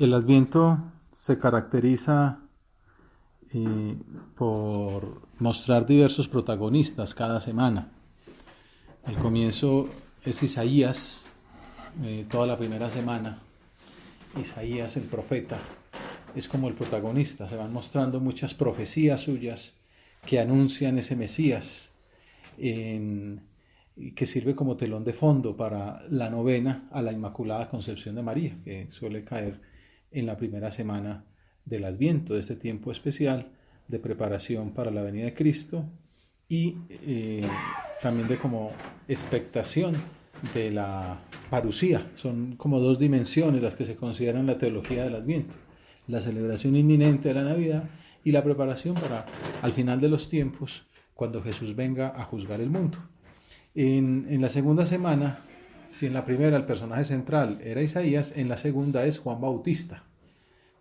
El Adviento se caracteriza por mostrar diversos protagonistas cada semana. El comienzo es Isaías, toda la primera semana. Isaías, el profeta, es como el protagonista. Se van mostrando muchas profecías suyas que anuncian ese Mesías, en, que sirve como telón de fondo para la novena a la Inmaculada Concepción de María, que suele caer en la primera semana del Adviento, de este tiempo especial de preparación para la venida de Cristo y también de como expectación de la parucía. Son como dos dimensiones las que se consideran en la teología del Adviento: la celebración inminente de la Navidad y la preparación para, al final de los tiempos, cuando Jesús venga a juzgar el mundo. En la segunda semana, si en la primera el personaje central era Isaías, en la segunda es Juan Bautista.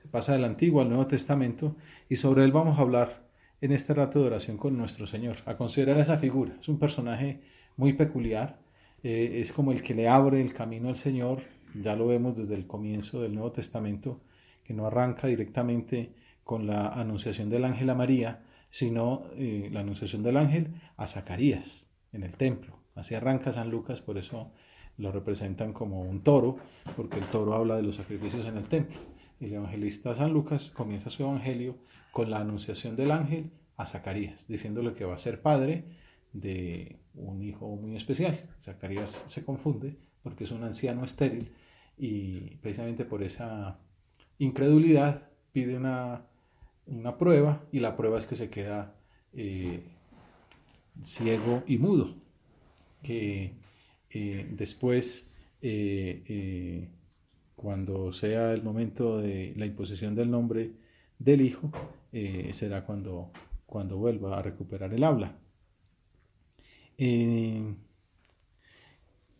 Se pasa del Antiguo al Nuevo Testamento y sobre él vamos a hablar en este rato de oración con nuestro Señor, a considerar esa figura. Es un personaje muy peculiar, es como el que le abre el camino al Señor. Ya lo vemos desde el comienzo del Nuevo Testamento, que no arranca directamente con la anunciación del ángel a María, sino la anunciación del ángel a Zacarías en el templo. Así arranca San Lucas, por eso lo representan como un toro, porque el toro habla de los sacrificios en el templo. El evangelista San Lucas comienza su evangelio con la anunciación del ángel a Zacarías, diciéndole que va a ser padre de un hijo muy especial. Zacarías se confunde porque es un anciano estéril y precisamente por esa incredulidad pide una prueba, y la prueba es que se queda ciego y mudo, que después, cuando sea el momento de la imposición del nombre del hijo, será cuando vuelva a recuperar el habla. Eh,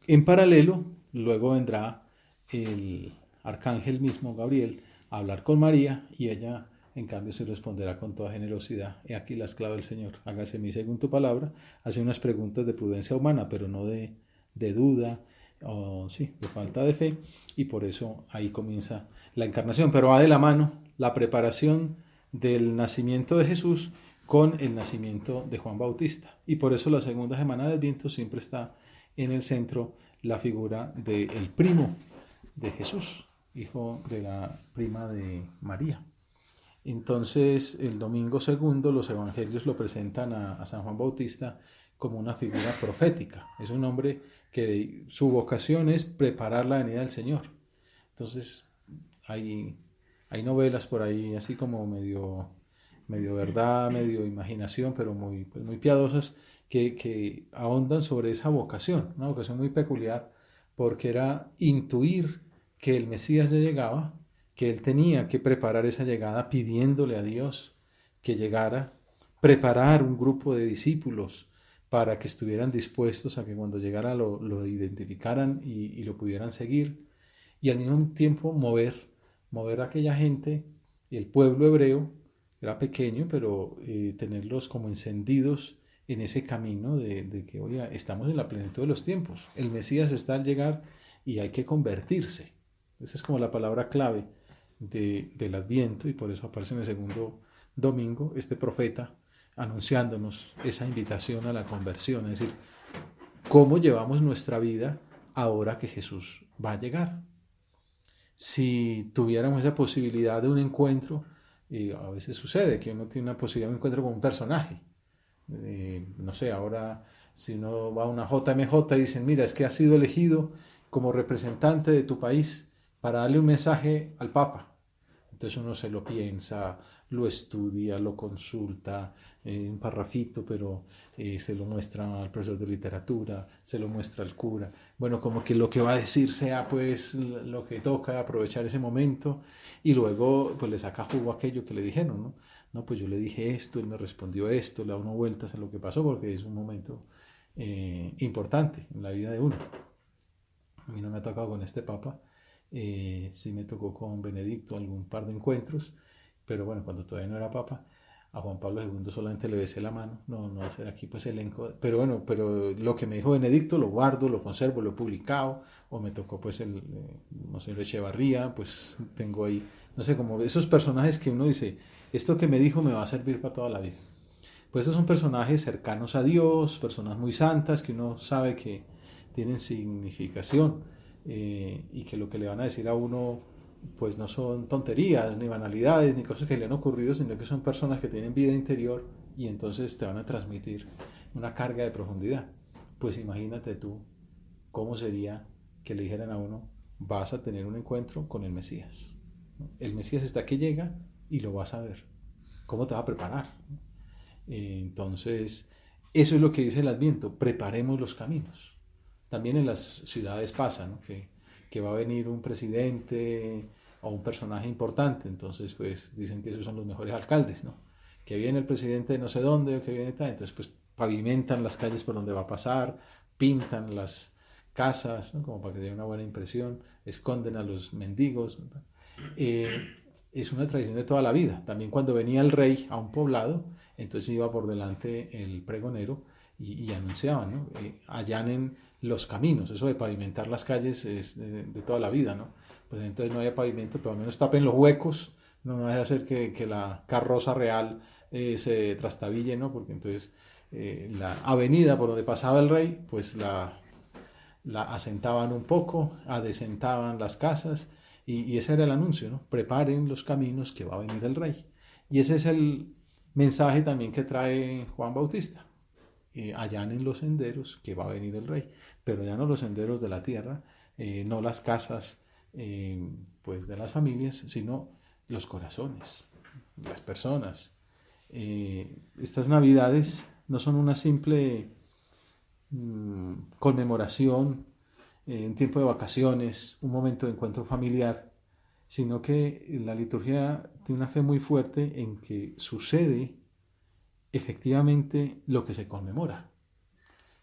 en paralelo, luego vendrá el arcángel mismo, Gabriel, a hablar con María, y ella, en cambio, se responderá con toda generosidad: he aquí la esclava del Señor, hágase en mí según tu palabra. Hace unas preguntas de prudencia humana, pero no de duda o sí, de falta de fe, y por eso ahí comienza la encarnación. Pero va de la mano la preparación del nacimiento de Jesús con el nacimiento de Juan Bautista, y por eso la segunda semana del Adviento siempre está en el centro la figura del primo de Jesús, hijo de la prima de María. Entonces, el domingo segundo los evangelios lo presentan a San Juan Bautista como una figura profética. Es un hombre que su vocación es preparar la venida del Señor. Entonces, hay, hay novelas por ahí así como medio verdad, medio imaginación, pero muy piadosas, que ahondan sobre esa vocación, una vocación muy peculiar, porque era intuir que el Mesías ya llegaba, que él tenía que preparar esa llegada pidiéndole a Dios que llegara, preparar un grupo de discípulos para que estuvieran dispuestos a que cuando llegara lo identificaran y lo pudieran seguir, y al mismo tiempo mover a aquella gente, y el pueblo hebreo era pequeño, pero tenerlos como encendidos en ese camino de que, oye, estamos en la plenitud de los tiempos, el Mesías está al llegar y hay que convertirse. Esa es como la palabra clave del Adviento, y por eso aparece en el segundo domingo este profeta anunciándonos esa invitación a la conversión, es decir, cómo llevamos nuestra vida ahora que Jesús va a llegar. Si tuviéramos esa posibilidad de un encuentro, a veces sucede que uno tiene una posibilidad de un encuentro con un personaje. No sé, ahora si uno va a una JMJ y dicen: mira, es que has sido elegido como representante de tu país para darle un mensaje al Papa. Entonces uno se lo piensa, lo estudia, lo consulta, un parrafito, pero se lo muestra al profesor de literatura, se lo muestra al cura. Bueno, como que lo que va a decir sea pues lo que toca, aprovechar ese momento, y luego pues le saca jugo a aquello que le dijeron, ¿no? No, pues yo le dije esto, él me respondió esto, le da uno vueltas a lo que pasó, porque es un momento importante en la vida de uno. A mí no me ha tocado con este papa, sí me tocó con Benedicto algún par de encuentros, pero bueno, cuando todavía no era papa. A Juan Pablo II solamente le besé la mano, no va a ser aquí pues elenco, pero bueno, pero lo que me dijo Benedicto lo guardo, lo conservo, lo he publicado, o me tocó pues no sé, el Echevarría, pues tengo ahí, no sé, como esos personajes que uno dice, esto que me dijo me va a servir para toda la vida. Pues esos son personajes cercanos a Dios, personas muy santas que uno sabe que tienen significación y que lo que le van a decir a uno pues no son tonterías, ni banalidades, ni cosas que le han ocurrido, sino que son personas que tienen vida interior y entonces te van a transmitir una carga de profundidad. Pues imagínate tú cómo sería que le dijeran a uno, vas a tener un encuentro con el Mesías. El Mesías está que llega y lo vas a ver. ¿Cómo te vas a preparar? Entonces, eso es lo que dice el Adviento, preparemos los caminos. También en las ciudades pasa, ¿no? Que va a venir un presidente o un personaje importante, entonces pues dicen que esos son los mejores alcaldes, ¿no? Que viene el presidente de no sé dónde, o que viene tal, entonces pues pavimentan las calles por donde va a pasar, pintan las casas, ¿no? Como para que dé una buena impresión, esconden a los mendigos, ¿no? Es una tradición de toda la vida. También cuando venía el rey a un poblado, entonces iba por delante el pregonero y anunciaban, ¿no? Allanen los caminos. Eso de pavimentar las calles es de toda la vida, ¿no? Pues entonces no haya pavimento, pero al menos tapen los huecos, no vaya a hacer que la carroza real se trastabille, ¿no? Porque entonces la avenida por donde pasaba el rey, pues la asentaban un poco, adecentaban las casas y ese era el anuncio, ¿no? Preparen los caminos que va a venir el rey. Y ese es el mensaje también que trae Juan Bautista. Allanen los senderos que va a venir el rey, pero ya no los senderos de la tierra, no las casas pues de las familias, sino los corazones, las personas. Estas navidades no son una simple conmemoración, un tiempo de vacaciones, un momento de encuentro familiar, sino que la liturgia tiene una fe muy fuerte en que sucede efectivamente lo que se conmemora.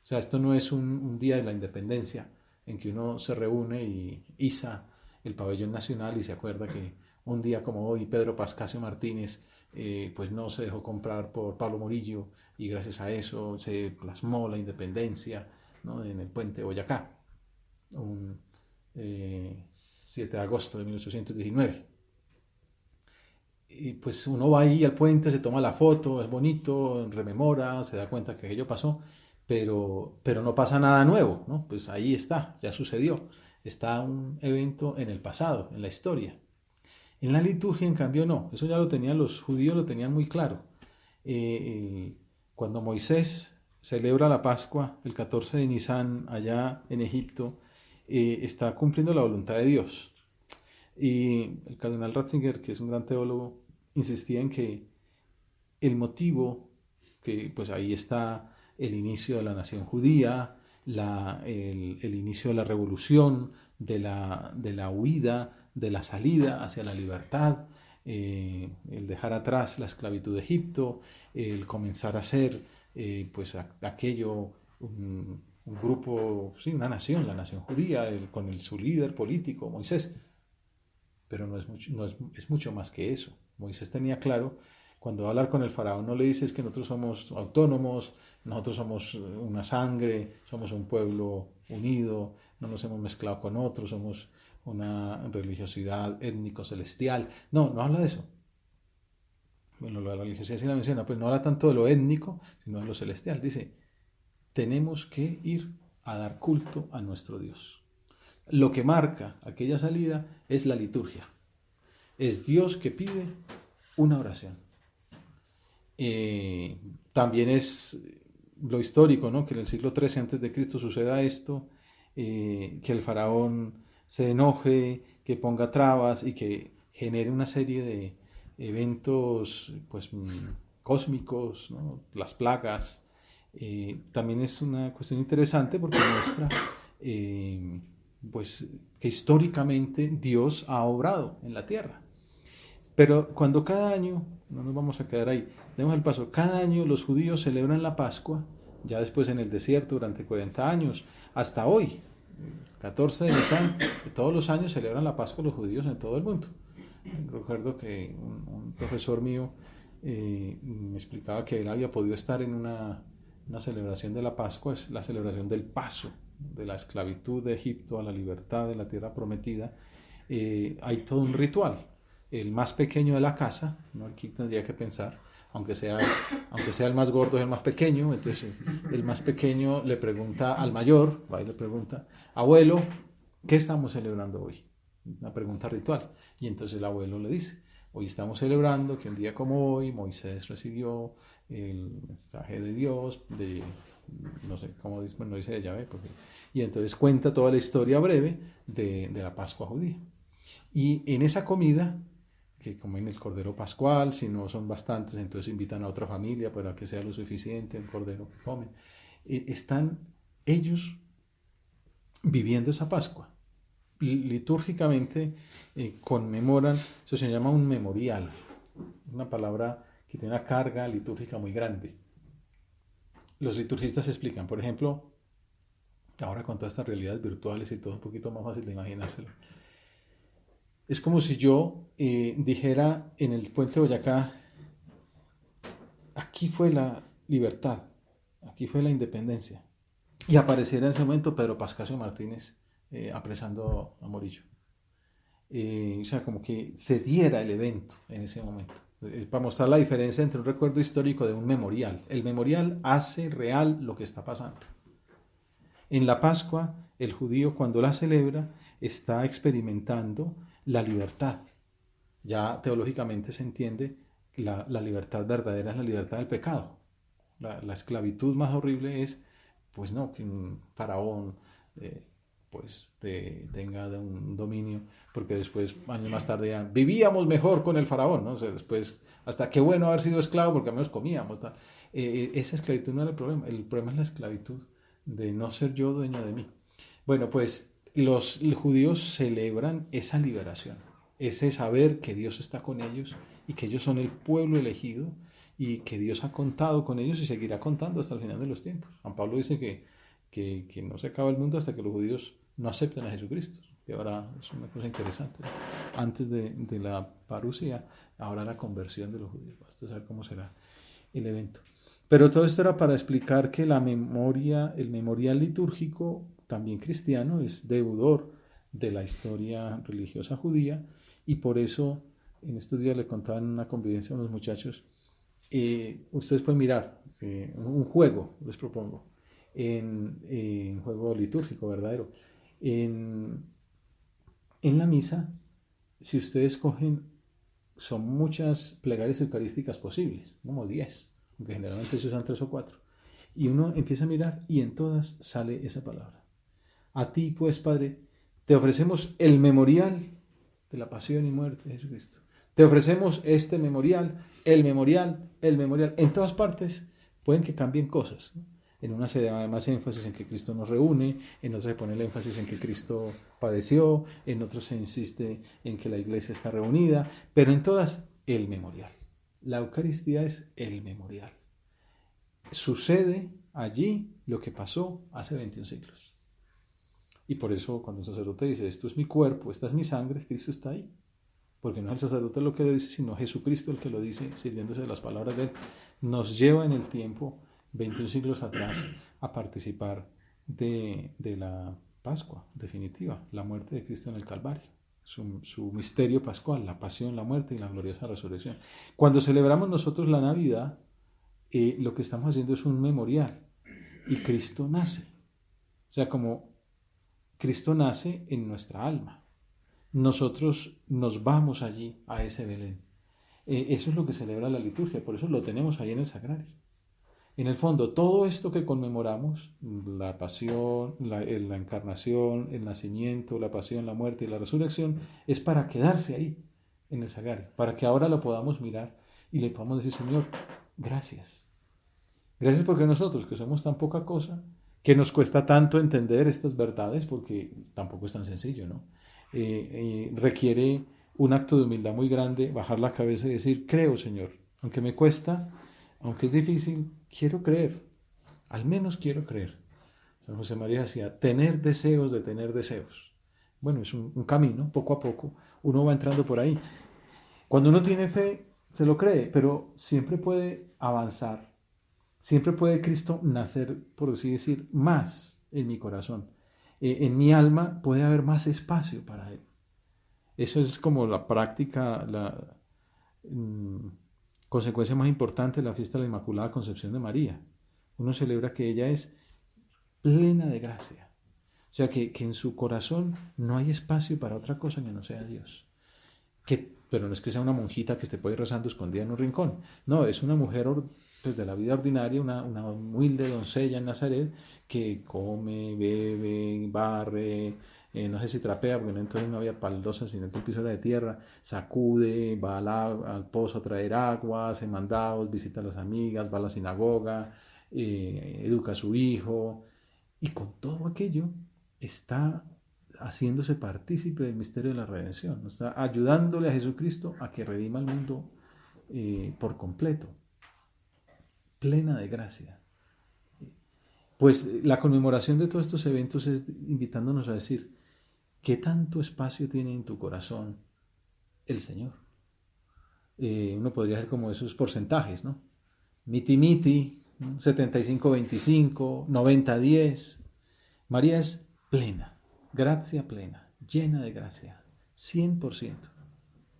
O sea, esto no es un día de la independencia en que uno se reúne y iza el pabellón nacional y se acuerda que un día como hoy Pedro Pascasio Martínez pues no se dejó comprar por Pablo Murillo y gracias a eso se plasmó la independencia, ¿no? En el puente de Boyacá, un 7 de agosto de 1819. Y pues uno va ahí al puente, se toma la foto, es bonito, rememora, se da cuenta que aquello pasó, pero no pasa nada nuevo, ¿no? Pues ahí está, ya sucedió. Está un evento en el pasado, en la historia. En la liturgia, en cambio, no. Eso ya lo tenían los judíos, lo tenían muy claro. Cuando Moisés celebra la Pascua el 14 de Nisan allá en Egipto, está cumpliendo la voluntad de Dios. Y el cardenal Ratzinger, que es un gran teólogo, insistía en que el motivo, que pues ahí está el inicio de la nación judía, el inicio de la revolución, de la huida, de la salida hacia la libertad, el dejar atrás la esclavitud de Egipto, el comenzar a ser pues aquello, un grupo, sí, una nación, la nación judía, con su líder político, Moisés. Pero es mucho más que eso. Moisés tenía claro, cuando va a hablar con el faraón, no le dices que nosotros somos autónomos, nosotros somos una sangre, somos un pueblo unido, no nos hemos mezclado con otros, somos una religiosidad étnico-celestial. No habla de eso. Bueno, la religiosidad sí la menciona, pues no habla tanto de lo étnico, sino de lo celestial. Dice, tenemos que ir a dar culto a nuestro Dios. Lo que marca aquella salida es la liturgia. Es Dios que pide una oración. También es lo histórico, ¿no? Que en el siglo XIII a.C. suceda esto, que el faraón se enoje, que ponga trabas y que genere una serie de eventos pues, cósmicos, ¿no? Las plagas. También es una cuestión interesante porque muestra pues, que históricamente Dios ha obrado en la tierra. Pero cuando cada año, no nos vamos a quedar ahí, demos el paso, cada año los judíos celebran la Pascua, ya después en el desierto durante 40 años, hasta hoy, 14 de Nisan, todos los años celebran la Pascua los judíos en todo el mundo. Recuerdo que un profesor mío me explicaba que él había podido estar en una celebración de la Pascua, es la celebración del paso de la esclavitud de Egipto a la libertad de la tierra prometida. Hay todo un ritual. El más pequeño de la casa, ¿no? Aquí tendría que pensar, aunque sea el más gordo es el más pequeño, entonces el más pequeño le pregunta al mayor, va y le pregunta, abuelo, ¿qué estamos celebrando hoy? Una pregunta ritual. Y entonces el abuelo le dice, hoy estamos celebrando que un día como hoy Moisés recibió el mensaje de Dios, no sé cómo dice, no dice de Yahvé, y entonces cuenta toda la historia breve de la Pascua judía. Y en esa comida, que comen el cordero pascual, si no son bastantes, entonces invitan a otra familia para que sea lo suficiente el cordero que comen. Están ellos viviendo esa Pascua. Litúrgicamente conmemoran, eso se llama un memorial, una palabra que tiene una carga litúrgica muy grande. Los liturgistas explican, por ejemplo, ahora con todas estas realidades virtuales y todo un poquito más fácil de imaginárselo, es como si yo dijera en el puente de Boyacá, aquí fue la libertad, aquí fue la independencia, y apareciera en ese momento Pedro Pascasio Martínez apresando a Morillo. O sea, como que se diera el evento en ese momento, para mostrar la diferencia entre un recuerdo histórico de un memorial. El memorial hace real lo que está pasando. En la Pascua, el judío cuando la celebra está experimentando la libertad. Ya teológicamente se entiende la libertad verdadera es la libertad del pecado. La esclavitud más horrible es, pues no, que un faraón pues tenga un dominio, porque después, años más tarde, dirán, vivíamos mejor con el faraón, ¿no? O sea, después, hasta qué bueno haber sido esclavo, porque al menos comíamos. Esa esclavitud no era el problema es la esclavitud de no ser yo dueño de mí. Bueno, pues los judíos celebran esa liberación, ese saber que Dios está con ellos y que ellos son el pueblo elegido y que Dios ha contado con ellos y seguirá contando hasta el final de los tiempos. Juan Pablo dice que no se acaba el mundo hasta que los judíos no acepten a Jesucristo. Y ahora es una cosa interesante. Antes de la parusia, ahora la conversión de los judíos. Basta saber cómo será el evento. Pero todo esto era para explicar que la memoria, el memorial litúrgico, también cristiano, es deudor de la historia religiosa judía, y por eso en estos días le contaban en una convivencia a unos muchachos, ustedes pueden mirar un juego, les propongo, en juego litúrgico verdadero. En la misa, si ustedes cogen, son muchas plegarias eucarísticas posibles, como 10, aunque generalmente se usan 3 o 4. Y uno empieza a mirar y en todas sale esa palabra. A ti, pues, Padre, te ofrecemos el memorial de la pasión y muerte de Jesucristo. Te ofrecemos este memorial, el memorial, el memorial. En todas partes pueden que cambien cosas, ¿no? En una se da más énfasis en que Cristo nos reúne, en otra se pone el énfasis en que Cristo padeció, en otros se insiste en que la iglesia está reunida, pero en todas el memorial. La Eucaristía es el memorial. Sucede allí lo que pasó hace 21 siglos. Y por eso cuando un sacerdote dice, esto es mi cuerpo, esta es mi sangre, Cristo está ahí. Porque no es el sacerdote lo que lo dice, sino Jesucristo el que lo dice, sirviéndose de las palabras de él. Nos lleva en el tiempo, 21 siglos atrás, a participar de la Pascua definitiva, la muerte de Cristo en el Calvario. Su misterio pascual, la pasión, la muerte y la gloriosa resurrección. Cuando celebramos nosotros la Navidad, lo que estamos haciendo es un memorial. Y Cristo nace. O sea, como Cristo nace en nuestra alma. Nosotros nos vamos allí, a ese Belén. Eso es lo que celebra la liturgia, por eso lo tenemos ahí en el sagrario. En el fondo, todo esto que conmemoramos, la pasión, la encarnación, el nacimiento, la pasión, la muerte y la resurrección, es para quedarse ahí, en el sagrario, para que ahora lo podamos mirar y le podamos decir, Señor, gracias. Gracias porque nosotros, que somos tan poca cosa, que nos cuesta tanto entender estas verdades, porque tampoco es tan sencillo, ¿no? Requiere un acto de humildad muy grande, bajar la cabeza y decir, creo, Señor, aunque me cuesta, aunque es difícil, quiero creer, al menos quiero creer. San José María decía, tener deseos de tener deseos. Bueno, es un camino, poco a poco, uno va entrando por ahí. Cuando uno tiene fe, se lo cree, pero siempre puede avanzar, siempre puede Cristo nacer, por así decir, más en mi corazón. En mi alma puede haber más espacio para Él. Eso es como la práctica, la mm, consecuencia más importante de la fiesta de la Inmaculada Concepción de María. Uno celebra que ella es plena de gracia. O sea, que en su corazón no hay espacio para otra cosa que no sea Dios. Pero no es que sea una monjita que esté por ahí rezando escondida en un rincón. No, es una mujer pues, de la vida ordinaria, una humilde doncella en Nazaret que come, bebe, barre, no sé si trapea, porque entonces no había baldosas, sino que el piso era de tierra, sacude, va al pozo a traer agua, hace mandados, visita a las amigas, va a la sinagoga, educa a su hijo, y con todo aquello está haciéndose partícipe del misterio de la redención, está ayudándole a Jesucristo a que redima el mundo por completo, plena de gracia. Pues la conmemoración de todos estos eventos es invitándonos a decir, ¿qué tanto espacio tiene en tu corazón el Señor? Uno podría hacer como esos porcentajes, ¿no? Miti, ¿no? 75-25, 90-10. María es plena, gracia plena, llena de gracia, 100%,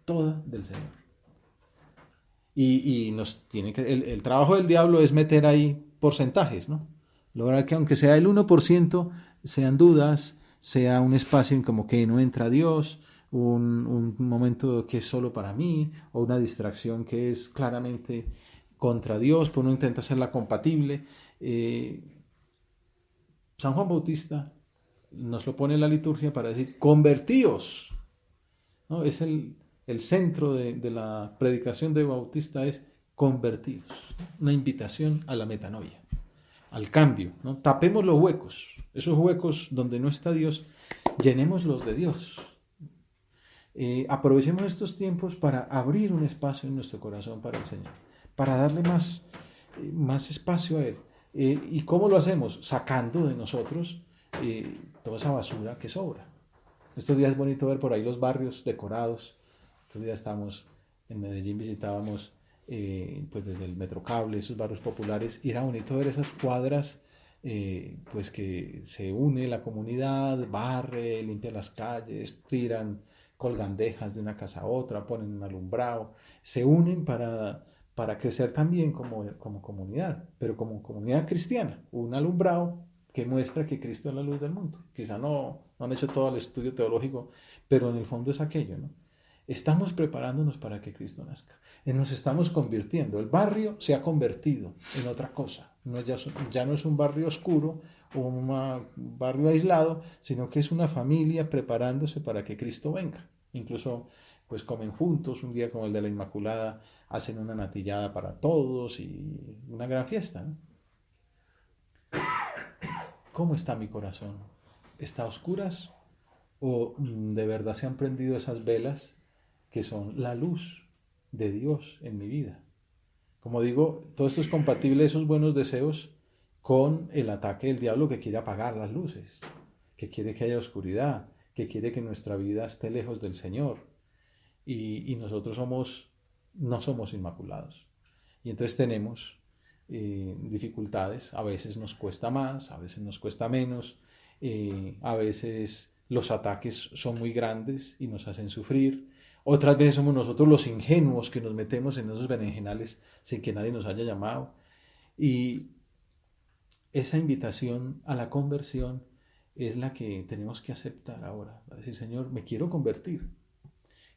toda del Señor. Y nos tiene que, el trabajo del diablo es meter ahí porcentajes, ¿no? Lograr que aunque sea el 1%, sean dudas, sea un espacio en como que no entra Dios, un momento que es solo para mí, o una distracción que es claramente contra Dios, pues uno intenta hacerla compatible. San Juan Bautista nos lo pone en la liturgia para decir, convertíos, ¿no? Es el centro de la predicación de Bautista es convertidos, una invitación a la metanoia, al cambio, ¿no? Tapemos los huecos, esos huecos donde no está Dios, llenémoslos de Dios. Aprovechemos estos tiempos para abrir un espacio en nuestro corazón para el Señor, para darle más espacio a Él. ¿Y cómo lo hacemos? Sacando de nosotros toda esa basura que sobra. Estos días es bonito ver por ahí los barrios decorados. Estos días estábamos en Medellín, visitábamos pues desde el Metrocable, esos barrios populares, y era bonito ver esas cuadras pues que se une la comunidad, barre, limpia las calles, tiran colgandejas de una casa a otra, ponen un alumbrado, se unen para crecer también como comunidad, pero como comunidad cristiana, un alumbrado que muestra que Cristo es la luz del mundo. Quizá no han hecho todo el estudio teológico, pero en el fondo es aquello, ¿no? Estamos preparándonos para que Cristo nazca. Nos estamos convirtiendo. El barrio se ha convertido en otra cosa. Ya no es un barrio oscuro o un barrio aislado, sino que es una familia preparándose para que Cristo venga. Incluso pues comen juntos, un día como el de la Inmaculada, hacen una natillada para todos y una gran fiesta, ¿no? ¿Cómo está mi corazón? ¿Está a oscuras? ¿O de verdad se han prendido esas velas que son la luz de Dios en mi vida? Como digo, todo esto es compatible, esos buenos deseos, con el ataque del diablo que quiere apagar las luces, que quiere que haya oscuridad, que quiere que nuestra vida esté lejos del Señor. Y nosotros no somos inmaculados. Y entonces tenemos dificultades, a veces nos cuesta más, a veces nos cuesta menos, a veces los ataques son muy grandes y nos hacen sufrir, otras veces somos nosotros los ingenuos que nos metemos en esos berenjenales sin que nadie nos haya llamado. Y esa invitación a la conversión es la que tenemos que aceptar ahora, a decir, Señor, me quiero convertir.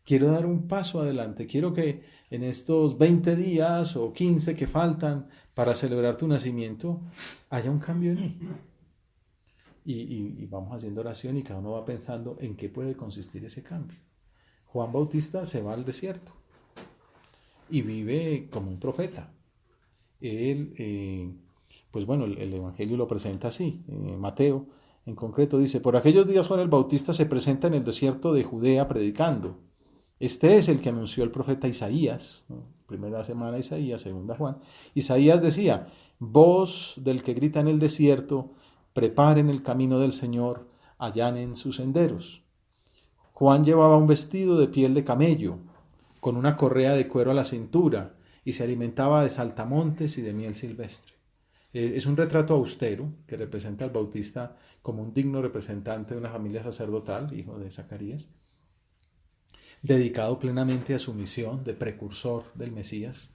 Quiero dar un paso adelante. Quiero que en estos 20 días o 15 que faltan para celebrar tu nacimiento haya un cambio en mí. Y vamos haciendo oración y cada uno va pensando en qué puede consistir ese cambio. Juan Bautista se va al desierto y vive como un profeta. Él, pues bueno, el Evangelio lo presenta así. Mateo en concreto dice, por aquellos días Juan el Bautista se presenta en el desierto de Judea predicando. Este es el que anunció el profeta Isaías, ¿no? Primera semana Isaías, segunda Juan. Isaías decía, voz del que grita en el desierto, preparen el camino del Señor, allanen sus senderos. Juan llevaba un vestido de piel de camello, con una correa de cuero a la cintura, y se alimentaba de saltamontes y de miel silvestre. Es un retrato austero que representa al Bautista como un digno representante de una familia sacerdotal, hijo de Zacarías, dedicado plenamente a su misión de precursor del Mesías.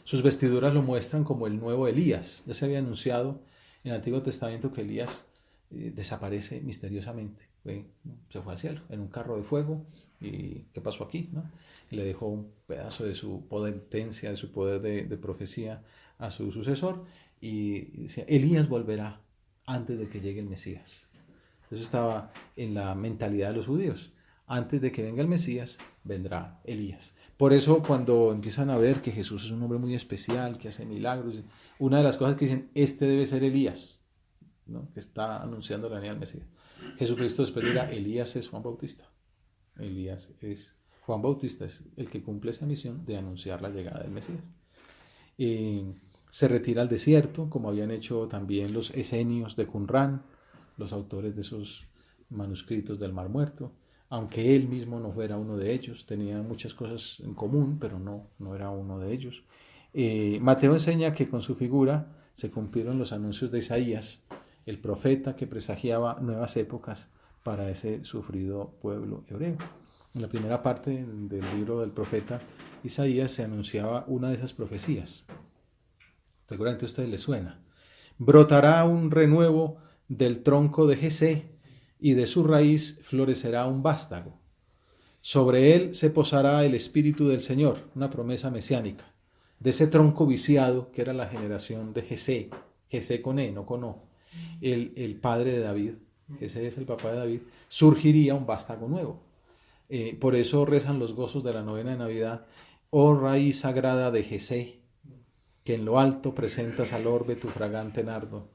Sus vestiduras lo muestran como el nuevo Elías. Ya se había anunciado en el Antiguo Testamento que Elías desaparece misteriosamente. Se fue al cielo en un carro de fuego. ¿Y qué pasó aquí? ¿No? Y le dejó un pedazo de su potencia, de su poder de profecía a su sucesor. Y decía, Elías volverá antes de que llegue el Mesías. Eso estaba en la mentalidad de los judíos. Antes de que venga el Mesías, vendrá Elías. Por eso cuando empiezan a ver que Jesús es un hombre muy especial, que hace milagros, una de las cosas que dicen, este debe ser Elías, ¿no? Que está anunciando la venida del Mesías. Jesucristo después dirá, Elías es Juan Bautista. Elías es Juan Bautista, es el que cumple esa misión de anunciar la llegada del Mesías. Se retira al desierto, como habían hecho también los esenios de Qumrán, los autores de esos manuscritos del Mar Muerto, aunque él mismo no fuera uno de ellos, tenía muchas cosas en común, pero no era uno de ellos. Mateo enseña que con su figura se cumplieron los anuncios de Isaías, el profeta que presagiaba nuevas épocas para ese sufrido pueblo hebreo. En la primera parte del libro del profeta Isaías se anunciaba una de esas profecías. Seguramente a ustedes les suena. Brotará un renuevo del tronco de Jesé y de su raíz florecerá un vástago. Sobre él se posará el Espíritu del Señor, una promesa mesiánica. De ese tronco viciado que era la generación de Jesé, Jesé con E, no con O, el padre de David, Jesé es el papá de David, surgiría un vástago nuevo. Por eso rezan los gozos de la novena de Navidad, oh raíz sagrada de Jesé, que en lo alto presentas al orbe tu fragante nardo,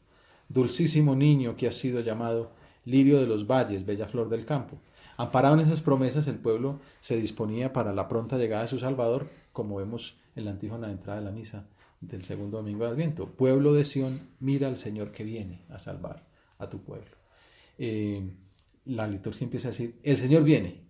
dulcísimo niño que has sido llamado lirio de los valles, bella flor del campo. Amparado en esas promesas, el pueblo se disponía para la pronta llegada de su Salvador, como vemos en la antífona entrada de la misa del segundo domingo de Adviento. Pueblo de Sión, mira al Señor que viene a salvar a tu pueblo. La liturgia empieza a decir, el Señor viene,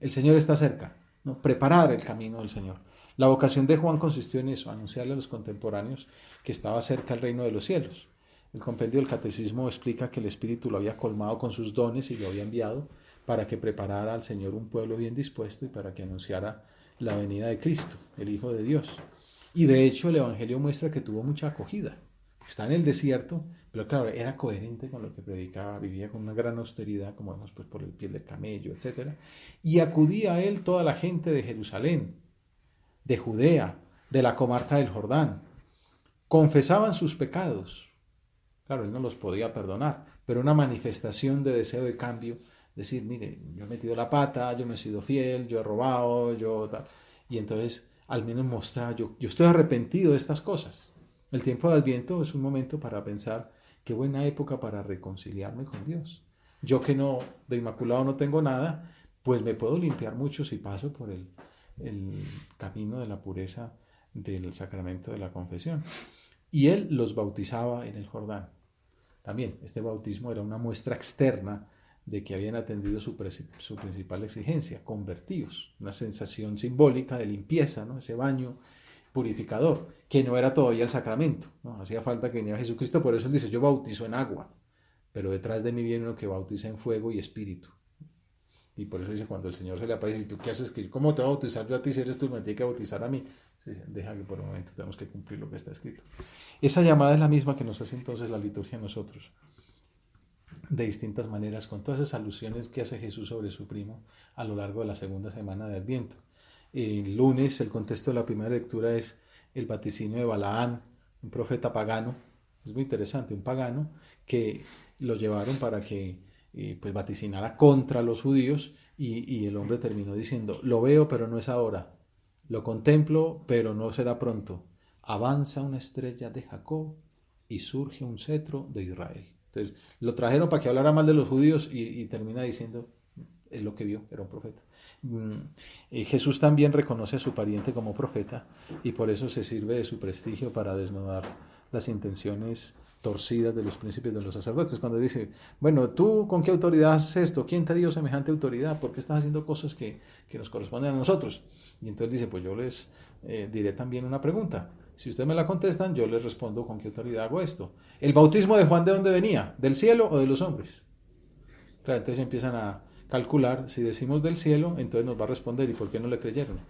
el Señor está cerca, ¿no? Preparar el camino del Señor. La vocación de Juan consistió en eso, anunciarle a los contemporáneos que estaba cerca el reino de los cielos. El compendio del Catecismo explica que el Espíritu lo había colmado con sus dones y lo había enviado para que preparara al Señor un pueblo bien dispuesto y para que anunciara la venida de Cristo, el Hijo de Dios. Y de hecho el Evangelio muestra que tuvo mucha acogida. Está en el desierto, pero claro, era coherente con lo que predicaba, vivía con una gran austeridad, como vemos pues por el piel de camello, etc. Y acudía a él toda la gente de Jerusalén, de Judea, de la comarca del Jordán. Confesaban sus pecados. Claro, él no los podía perdonar, pero una manifestación de deseo de cambio, decir, mire, yo he metido la pata, yo no he sido fiel, yo he robado, yo tal. Y entonces al menos mostrar, yo estoy arrepentido de estas cosas. El tiempo de Adviento es un momento para pensar qué buena época para reconciliarme con Dios. Yo que no, de inmaculado no tengo nada, pues me puedo limpiar mucho si paso por el camino de la pureza del sacramento de la confesión. Y él los bautizaba en el Jordán. También este bautismo era una muestra externa de que habían atendido su principal exigencia, convertidos, una sensación simbólica de limpieza, ¿no? Ese baño purificador, que no era todavía el sacramento, ¿no? Hacía falta que viniera Jesucristo, por eso él dice, yo bautizo en agua, pero detrás de mí viene uno que bautiza en fuego y espíritu. Y por eso dice, cuando el Señor se le aparece, ¿y tú qué haces? ¿Cómo te voy a bautizar yo a ti si eres tú? Me tienes que bautizar a mí. Deja que por un momento tenemos que cumplir lo que está escrito. Esa llamada es la misma que nos hace entonces la liturgia a nosotros, de distintas maneras, con todas esas alusiones que hace Jesús sobre su primo a lo largo de la segunda semana de Adviento. El lunes, el contexto de la primera lectura es el vaticinio de Balaán, un profeta pagano. Es muy interesante, un pagano que lo llevaron para que pues vaticinara contra los judíos y el hombre terminó diciendo, lo veo pero no es ahora, lo contemplo pero no será pronto, avanza una estrella de Jacob y surge un cetro de Israel. Entonces lo trajeron para que hablara mal de los judíos y termina diciendo, es lo que vio, era un profeta. Jesús también reconoce a su pariente como profeta y por eso se sirve de su prestigio para desnudar las intenciones torcidas de los príncipes de los sacerdotes. Cuando dice, bueno, ¿tú con qué autoridad haces esto? ¿Quién te dio semejante autoridad? ¿Por qué estás haciendo cosas que nos corresponden a nosotros? Y entonces dice, pues yo les diré también una pregunta. Si ustedes me la contestan, yo les respondo con qué autoridad hago esto. ¿El bautismo de Juan de dónde venía? ¿Del cielo o de los hombres? Claro, entonces empiezan a calcular, si decimos del cielo, entonces nos va a responder, ¿y por qué no le creyeron?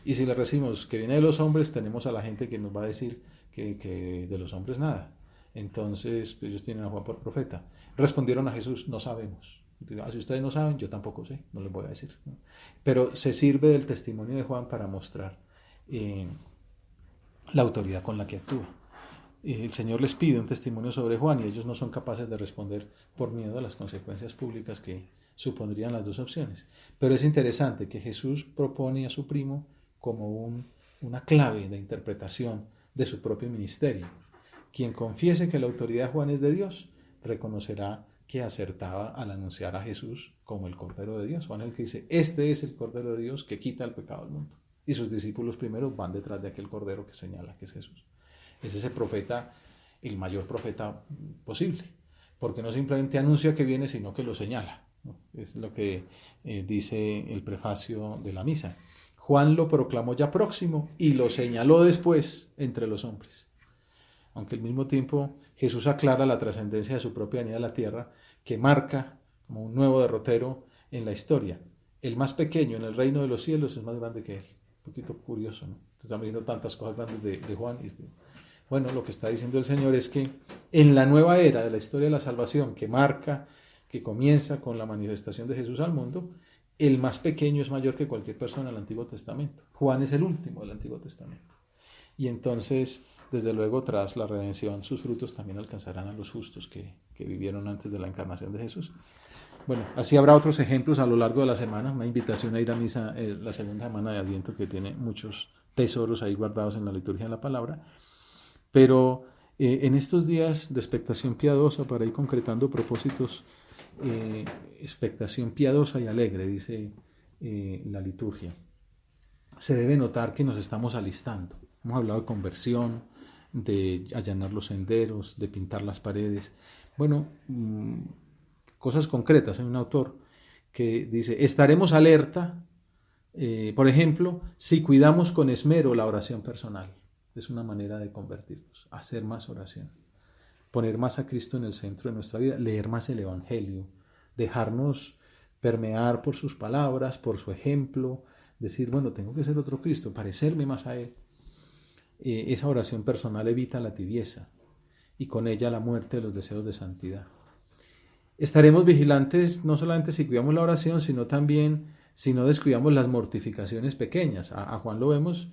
Y si le decimos que viene de los hombres, tenemos a la gente que nos va a decir que de los hombres nada. Entonces, pues ellos tienen a Juan por profeta. Respondieron a Jesús, no sabemos. Si ustedes no saben, yo tampoco sé, no les voy a decir. ¿No? Pero se sirve del testimonio de Juan para mostrar la autoridad con la que actúa. El Señor les pide un testimonio sobre Juan y ellos no son capaces de responder por miedo a las consecuencias públicas que supondrían las dos opciones. Pero es interesante que Jesús propone a su primo como una clave de interpretación de su propio ministerio. Quien confiese que la autoridad de Juan es de Dios, reconocerá que acertaba al anunciar a Jesús como el Cordero de Dios. Juan es el que dice, este es el Cordero de Dios que quita el pecado del mundo. Y sus discípulos primero van detrás de aquel Cordero que señala que es Jesús. Es ese profeta, el mayor profeta posible, porque no simplemente anuncia que viene, sino que lo señala. ¿No? Es lo que dice el prefacio de la misa. Juan lo proclamó ya próximo y lo señaló después entre los hombres. Aunque al mismo tiempo Jesús aclara la trascendencia de su propia venida a la tierra, que marca como un nuevo derrotero en la historia. El más pequeño en el reino de los cielos es más grande que él. Un poquito curioso, ¿no? Estamos viendo tantas cosas grandes de Juan. Bueno, lo que está diciendo el Señor es que en la nueva era de la historia de la salvación, que marca, que comienza con la manifestación de Jesús al mundo, el más pequeño es mayor que cualquier persona del Antiguo Testamento. Juan es el último del Antiguo Testamento. Y entonces, desde luego, tras la redención, sus frutos también alcanzarán a los justos que vivieron antes de la encarnación de Jesús. Bueno, así habrá otros ejemplos a lo largo de la semana, una invitación a ir a misa la segunda semana de Adviento, que tiene muchos tesoros ahí guardados en la liturgia de la palabra. Pero en estos días de expectación piadosa, para ir concretando propósitos, expectación piadosa y alegre, dice la liturgia, se debe notar que nos estamos alistando. Hemos hablado de conversión, de allanar los senderos, de pintar las paredes. Bueno, cosas concretas. Hay un autor que dice, estaremos alerta, por ejemplo, si cuidamos con esmero la oración personal. Es una manera de convertirnos, hacer más oración, poner más a Cristo en el centro de nuestra vida, leer más el Evangelio, dejarnos permear por sus palabras, por su ejemplo, decir, bueno, tengo que ser otro Cristo, parecerme más a Él. Esa oración personal evita la tibieza y con ella la muerte de los deseos de santidad. Estaremos vigilantes no solamente si cuidamos la oración, sino también si no descuidamos las mortificaciones pequeñas. A Juan lo vemos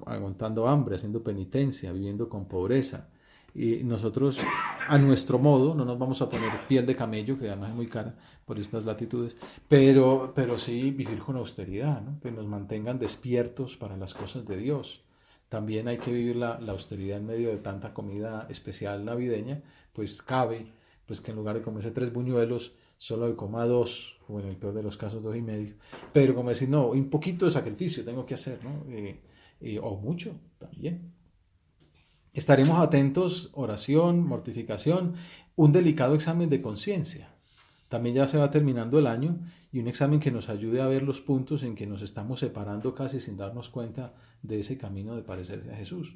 aguantando hambre, haciendo penitencia, viviendo con pobreza. Y nosotros, a nuestro modo, no nos vamos a poner piel de camello, que además es muy cara por estas latitudes, pero sí vivir con austeridad, ¿no? Que nos mantengan despiertos para las cosas de Dios. También hay que vivir la austeridad en medio de tanta comida especial navideña, pues cabe pues que en lugar de comerse 3 buñuelos, solo coma 2, o en el peor de los casos 2,5. Pero como decir, no, un poquito de sacrificio tengo que hacer, ¿no? O mucho también. Estaremos atentos, oración, mortificación, un delicado examen de conciencia. También ya se va terminando el año y un examen que nos ayude a ver los puntos en que nos estamos separando casi sin darnos cuenta de ese camino de parecerse a Jesús.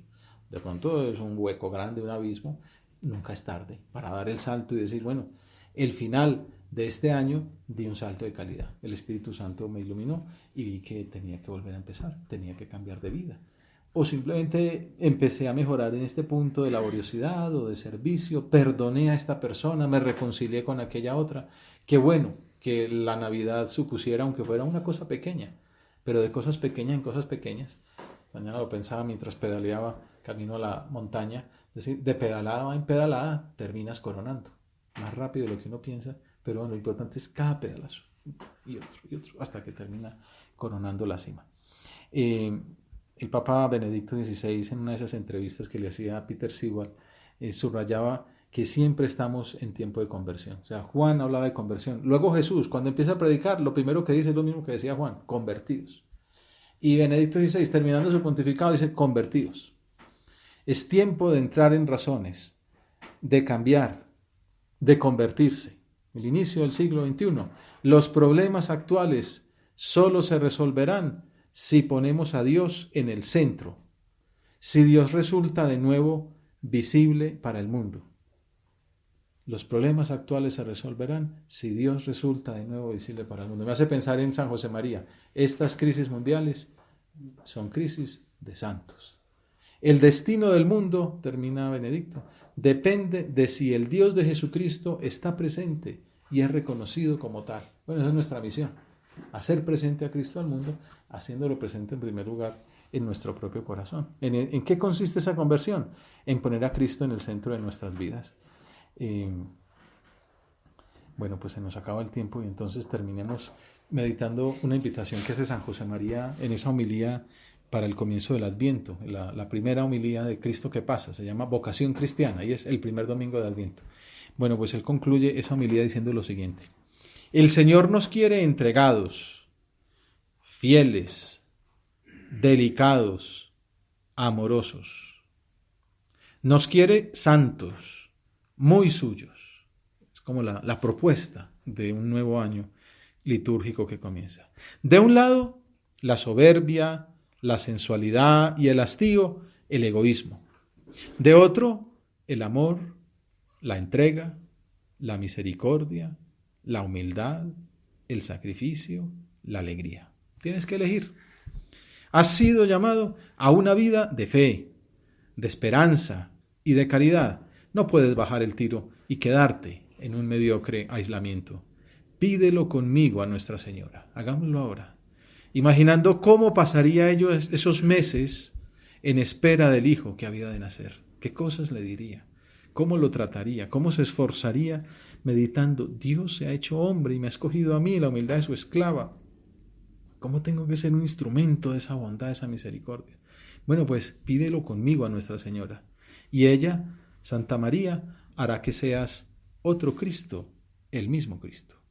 De pronto es un hueco grande, un abismo. Nunca es tarde para dar el salto y decir, bueno, el final de este año di un salto de calidad. El Espíritu Santo me iluminó y vi que tenía que volver a empezar, tenía que cambiar de vida. O simplemente empecé a mejorar en este punto de laboriosidad o de servicio, perdoné a esta persona, me reconcilié con aquella otra. Qué bueno que la Navidad supusiera, aunque fuera una cosa pequeña, pero de cosas pequeñas en cosas pequeñas. Mañana lo pensaba mientras pedaleaba camino a la montaña, es decir, de pedalada en pedalada terminas coronando, más rápido de lo que uno piensa, pero bueno, lo importante es cada pedalazo, y otro, hasta que termina coronando la cima. El Papa Benedicto XVI, en una de esas entrevistas que le hacía a Peter Sewell, subrayaba que siempre estamos en tiempo de conversión. O sea, Juan hablaba de conversión. Luego Jesús, cuando empieza a predicar, lo primero que dice es lo mismo que decía Juan, convertidos. Y Benedicto XVI, terminando su pontificado, dice, convertidos. Es tiempo de entrar en razones, de cambiar, de convertirse. El inicio del siglo XXI. Los problemas actuales solo se resolverán si ponemos a Dios en el centro, si Dios resulta de nuevo visible para el mundo. Los problemas actuales se resolverán si Dios resulta de nuevo visible para el mundo. Me hace pensar en San José María. Estas crisis mundiales son crisis de santos. El destino del mundo, termina Benedicto, depende de si el Dios de Jesucristo está presente y es reconocido como tal. Bueno, esa es nuestra misión, hacer presente a Cristo al mundo, haciéndolo presente en primer lugar en nuestro propio corazón. ¿En qué consiste esa conversión? En poner a Cristo en el centro de nuestras vidas. Bueno, pues se nos acaba el tiempo y entonces terminemos meditando una invitación que hace San José María en esa homilía para el comienzo del Adviento, la primera homilía de Cristo que pasa, se llama Vocación Cristiana y es el primer domingo de Adviento. Bueno, pues él concluye esa homilía diciendo lo siguiente: el Señor nos quiere entregados, fieles, delicados, amorosos. Nos quiere santos, muy suyos. Es como la propuesta de un nuevo año litúrgico que comienza. De un lado, la soberbia, la sensualidad y el hastío, el egoísmo. De otro, el amor, la entrega, la misericordia, la humildad, el sacrificio, la alegría. Tienes que elegir. Has sido llamado a una vida de fe, de esperanza y de caridad. No puedes bajar el tiro y quedarte en un mediocre aislamiento. Pídelo conmigo a Nuestra Señora. Hagámoslo ahora. Imaginando cómo pasaría ellos esos meses en espera del hijo que había de nacer. ¿Qué cosas le diría? ¿Cómo lo trataría? ¿Cómo se esforzaría meditando? Dios se ha hecho hombre y me ha escogido a mí, la humildad de su esclava. ¿Cómo tengo que ser un instrumento de esa bondad, de esa misericordia? Bueno, pues pídelo conmigo a Nuestra Señora. Y ella, Santa María, hará que seas otro Cristo, el mismo Cristo.